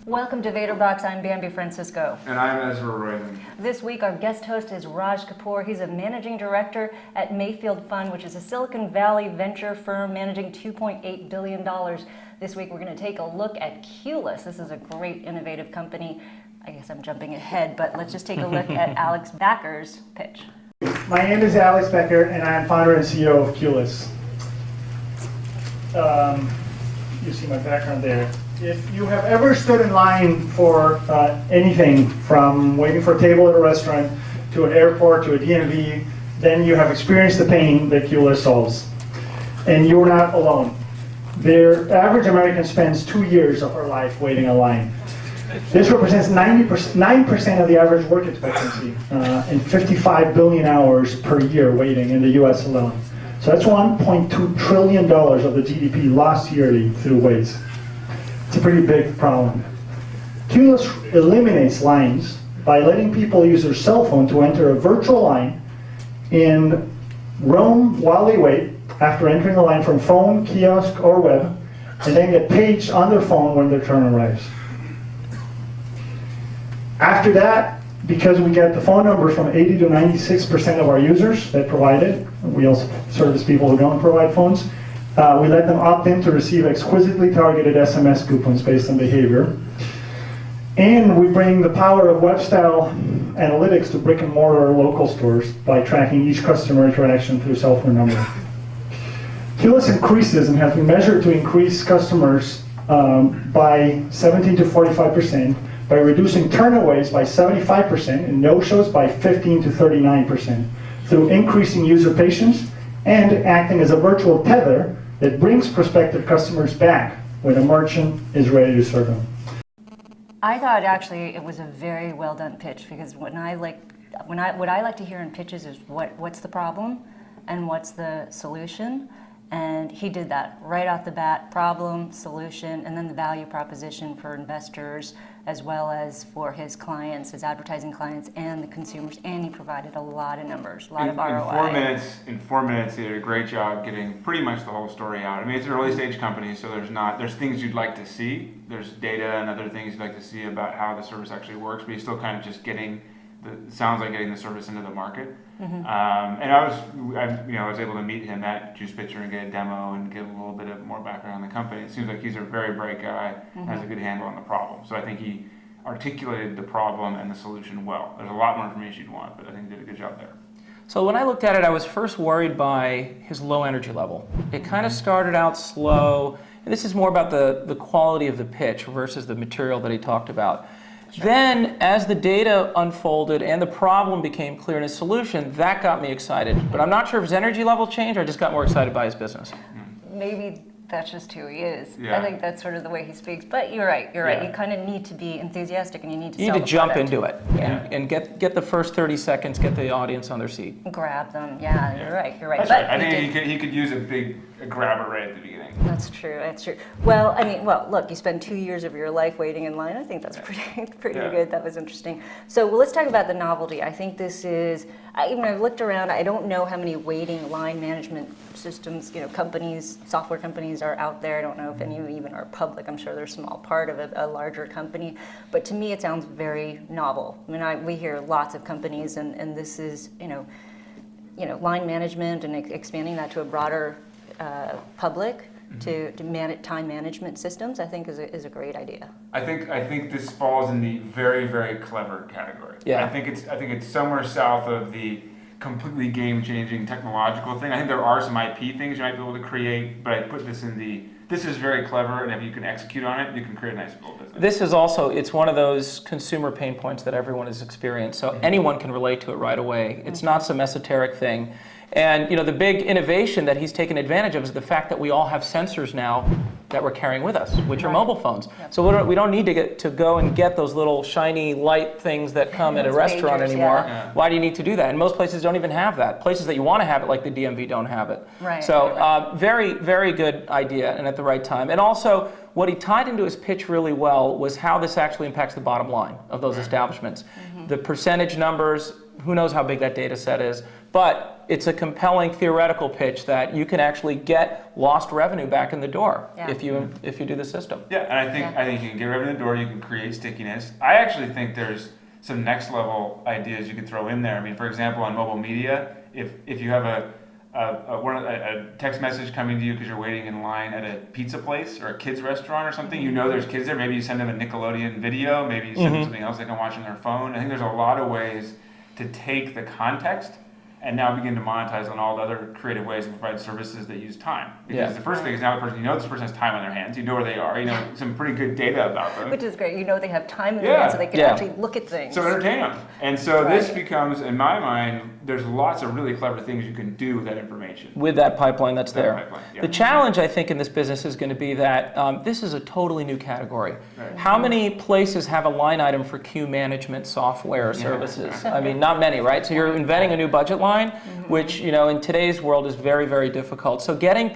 Welcome to Vator Box. I'm Bambi Francisco. And I'm Ezra Roizen. This week our guest host is Raj Kapoor. He's a managing director at Mayfield Fund, which is a Silicon Valley venture firm managing $2.8 billion. This week we're going to take a look at Qless. This is a great innovative company. I guess I'm jumping ahead, but let's just take a look at Alex Becker's pitch. My name is Alex Becker, and I'm founder and CEO of Qless. You see my background there. If you have ever stood in line for anything, from waiting for a table at a restaurant, to an airport, to a DMV, then you have experienced the pain that Qless solves. And you're not alone. The average American spends 2 years of her life waiting in line. This represents 9% of the average work expectancy and 55 billion hours per year waiting in the US alone. So that's $1.2 trillion of the GDP lost yearly through waits. It's a pretty big problem. Qless eliminates lines by letting people use their cell phone to enter a virtual line in roam while they wait after entering the line from phone, kiosk, or web, and then get paged on their phone when their turn arrives. After that, because we get the phone number from 80 to 96% of our users that provide it, we also service people who don't provide phones, we let them opt in to receive exquisitely targeted SMS coupons based on behavior. And we bring the power of web-style analytics to brick and mortar local stores by tracking each customer interaction through cell phone number. Qless increases and has been measured to increase customers by 17 to 45%, by reducing turnaways by 75% and no-shows by 15 to 39%, through increasing user patience and acting as a virtual tether that brings prospective customers back when a merchant is ready to serve them. I thought actually it was a very well done pitch, because what I like to hear in pitches is what's the problem and what's the solution. And he did that right off the bat: problem, solution, and then the value proposition for investors, as well as for his clients, his advertising clients, and the consumers. And he provided a lot of numbers, a lot of ROI. In 4 minutes, he did a great job getting pretty much the whole story out. I mean, it's an early stage company, so there's things you'd like to see. There's data and other things you'd like to see about how the service actually works, but he's still kind of just getting the service into the market. Mm-hmm. And I was able to meet him at Juice Pitcher and get a demo and get a little bit of more background on the company. It seems like he's a very bright guy, mm-hmm. and has a good handle on the problem. So I think he articulated the problem and the solution well. There's a lot more information you'd want, but I think he did a good job there. So when I looked at it, I was first worried by his low energy level. It kind of started out slow, and this is more about the quality of the pitch versus the material that he talked about. Sure. Then, as the data unfolded and the problem became clear in his solution, that got me excited. But I'm not sure if his energy level changed, or I just got more excited by his business. Maybe that's just who he is. Yeah. I think that's sort of the way he speaks. But you're right. Yeah. You kind of need to be enthusiastic, and you need to You need to jump into it, yeah. and get the first 30 seconds, get the audience on their seat. Grab them. Yeah, you're right. That's right. I think he could use a grabber right at the beginning. That's true. Well, look, you spend 2 years of your life waiting in line. I think that's pretty good. That was interesting. So let's talk about the novelty. I think this is, I've looked around, I don't know how many waiting line management systems, companies, software companies are out there. I don't know if any even are public. I'm sure they're a small part of a larger company. But to me, it sounds very novel. We hear lots of companies, and this is, line management and expanding that to a broader public, to manage time management systems, I think is a great idea. I think this falls in the very, very clever category. Yeah. I think it's somewhere south of the completely game-changing technological thing. I think there are some IP things you might be able to create, but I put this in this is very clever, and if you can execute on it, you can create a nice little business. This is also, it's one of those consumer pain points that everyone has experienced, so anyone can relate to it right away. It's not some esoteric thing. And the big innovation that he's taken advantage of is the fact that we all have sensors now that we're carrying with us, which are mobile phones. Yep. So we don't need to go and get those little shiny light things that come at a restaurant anymore. Yeah. Why do you need to do that? And most places don't even have that. Places that you want to have it, like the DMV, don't have it. Right. So very, very good idea, and at the right time. And also, what he tied into his pitch really well was how this actually impacts the bottom line of those establishments. Mm-hmm. The percentage numbers, who knows how big that data set is, but it's a compelling theoretical pitch that you can actually get lost revenue back in the door if you do the system. Yeah, and I think you can get revenue in the door, you can create stickiness. I actually think there's some next level ideas you could throw in there. I mean, for example, on mobile media, if you have a text message coming to you because you're waiting in line at a pizza place or a kids restaurant or something, you know there's kids there, maybe you send them a Nickelodeon video, maybe you send them something else they can watch on their phone. I think there's a lot of ways to take the context and now begin to monetize on all the other creative ways and provide services that use time. Because the first thing is now the person, you know this person has time on their hands, you know where they are, you know some pretty good data about them. Which is great. You know they have time in their hands so they can actually look at things. So entertain them. And so this becomes, in my mind, there's lots of really clever things you can do with that information. With that pipeline that's there. The challenge, I think, in this business is going to be that this is a totally new category. Right. How many places have a line item for queue management software services? I mean, not many, right? So you're inventing a new budget line, which, you know, in today's world is very, very difficult. So getting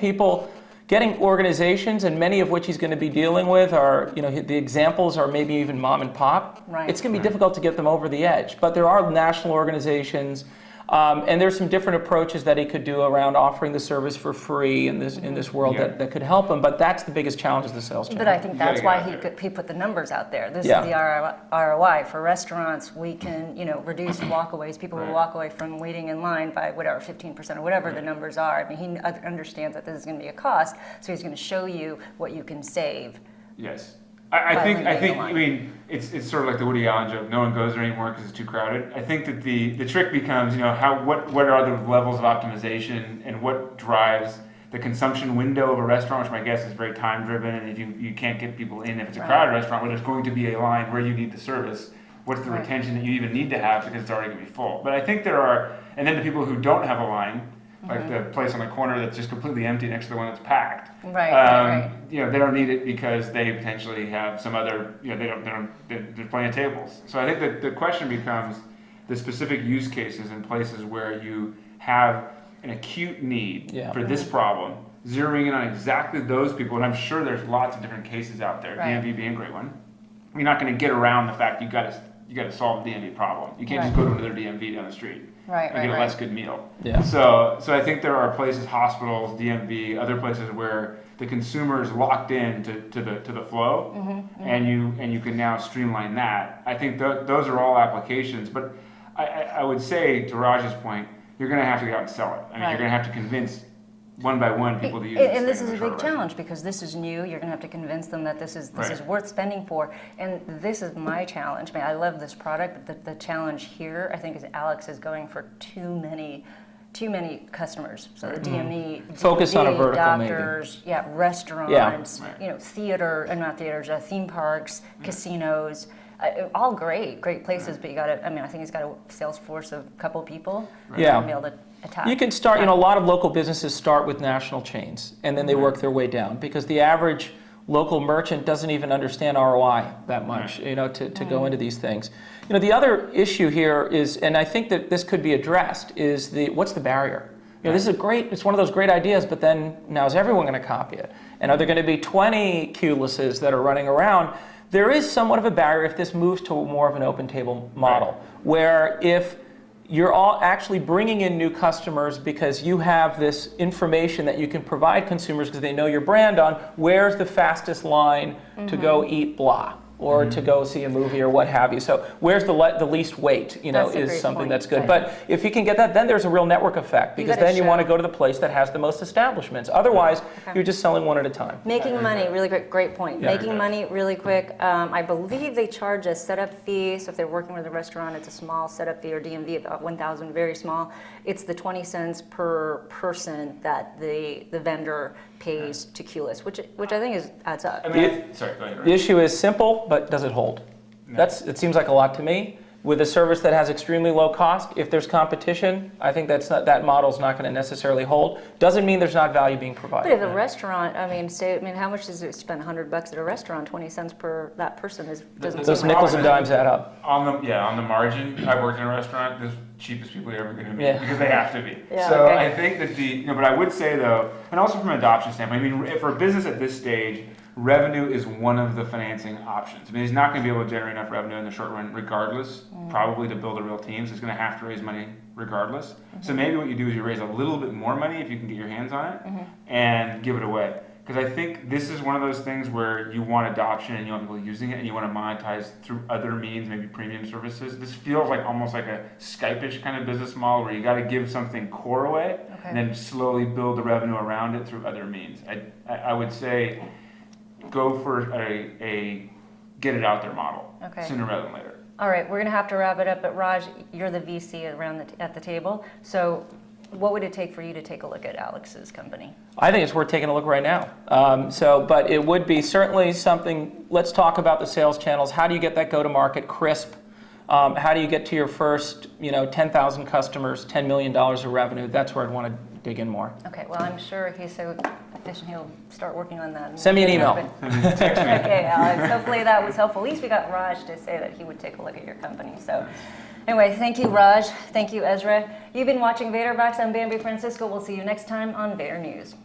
organizations, and many of which he's going to be dealing with are, you know, the examples are maybe even mom and pop. Right. It's going to be difficult to get them over the edge. But there are national organizations. And there's some different approaches that he could do around offering the service for free in this world that could help him. But that's the biggest challenge is the sales channel. But I think that's why he put the numbers out there. This is the ROI for restaurants. We can reduce walkaways. People will walk away from waiting in line by whatever 15% or whatever the numbers are. I mean, he understands that this is going to be a cost, so he's going to show you what you can save. Yes. I think. I mean, it's sort of like the Woody Allen joke. No one goes there anymore because it's too crowded. I think that the trick becomes, what are the levels of optimization and what drives the consumption window of a restaurant, which my guess is very time driven. And if you can't get people in, if it's a crowded restaurant where there's going to be a line where you need the service, what's the retention that you even need to have because it's already going to be full. But I think there are, and then the people who don't have a line, like the place on the corner that's just completely empty next to the one that's packed. Right. They don't need it because they potentially have some other, there's plenty of tables. So I think that the question becomes the specific use cases in places where you have an acute need for this problem, zeroing in on exactly those people, and I'm sure there's lots of different cases out there, DMV being a great one. You're not going to get around the fact you got to solve the DMV problem. You can't just go to another DMV down the street. And get a less good meal. Yeah. So I think there are places, hospitals, DMV, other places where the consumer is locked in to the flow, and you can now streamline that. I think those are all applications, but I would say to Raj's point, you're going to have to go out and sell it. I mean, you're going to have to convince one by one people to use it. And this is a big challenge because this is new. You're going to have to convince them that this is worth spending for. And this is my challenge. I mean, I love this product, but the challenge here, I think, is Alex is going for too many customers. So the DME, focus on a vertical, doctors, restaurants, theater, and not theaters, theme parks, casinos. All great places, but you got to. I mean, I think he's got a sales force of a couple people. To be able to attack. You can start. A lot of local businesses start with national chains, and then they work their way down because the average local merchant doesn't even understand ROI that much. To go into these things. The other issue here is, and I think that this could be addressed, is what's the barrier? This is it's one of those great ideas, but then now is everyone going to copy it? And are there going to be 20 Qlesses that are running around? There is somewhat of a barrier if this moves to more of an open table model, where if you're all actually bringing in new customers because you have this information that you can provide consumers because they know your brand on where's the fastest line to go eat blah or to go see a movie or what have you. So where's the least wait, is something that's good. But if you can get that, then there's a real network effect because then you want to go to the place that has the most establishments. Otherwise, you're just selling one at a time. Making money, really great point. Making money really quick. I believe they charge a setup fee. So if they're working with a restaurant, it's a small setup fee, or DMV about $1,000, very small. It's the 20 cents per person that the vendor pays to Qless, which I think adds up. Sorry, go ahead. The issue is simple, but does it hold? It seems like a lot to me. With a service that has extremely low cost, if there's competition, I think that model's not going to necessarily hold. Doesn't mean there's not value being provided. But if a restaurant, how much does it spend? $100 at a restaurant, 20 cents per that person doesn't. Those nickels and dimes add up. On the margin, I've worked in a restaurant. The cheapest people you're ever going to meet because they have to be. I think that but I would say though, and also from an adoption standpoint, I mean, for a business at this stage revenue is one of the financing options. I mean, he's not going to be able to generate enough revenue in the short run regardless, probably to build a real team, so he's going to have to raise money regardless. So maybe what you do is you raise a little bit more money if you can get your hands on it and give it away. Because I think this is one of those things where you want adoption and you want people using it and you want to monetize through other means, maybe premium services. This feels like almost like a Skype-ish kind of business model where you got to give something core away and then slowly build the revenue around it through other means. I would say go for a get it out there model sooner rather than later. All right, we're going to have to wrap it up, but Raj, you're the VC at the table. So what would it take for you to take a look at Alex's company? I think it's worth taking a look right now. But it would be certainly something. Let's talk about the sales channels. How do you get that go-to-market crisp? How do you get to your first, 10,000 customers, $10 million of revenue? That's where I'd want to dig in more. Okay, well, I'm sure if he's so efficient, he'll start working on that. Send me an email. Okay, Alex. Hopefully that was helpful. At least we got Raj to say that he would take a look at your company. So. Anyway, thank you, Raj. Thank you, Ezra. You've been watching Vator Box. I'm Bambi Francisco. We'll see you next time on Vator News.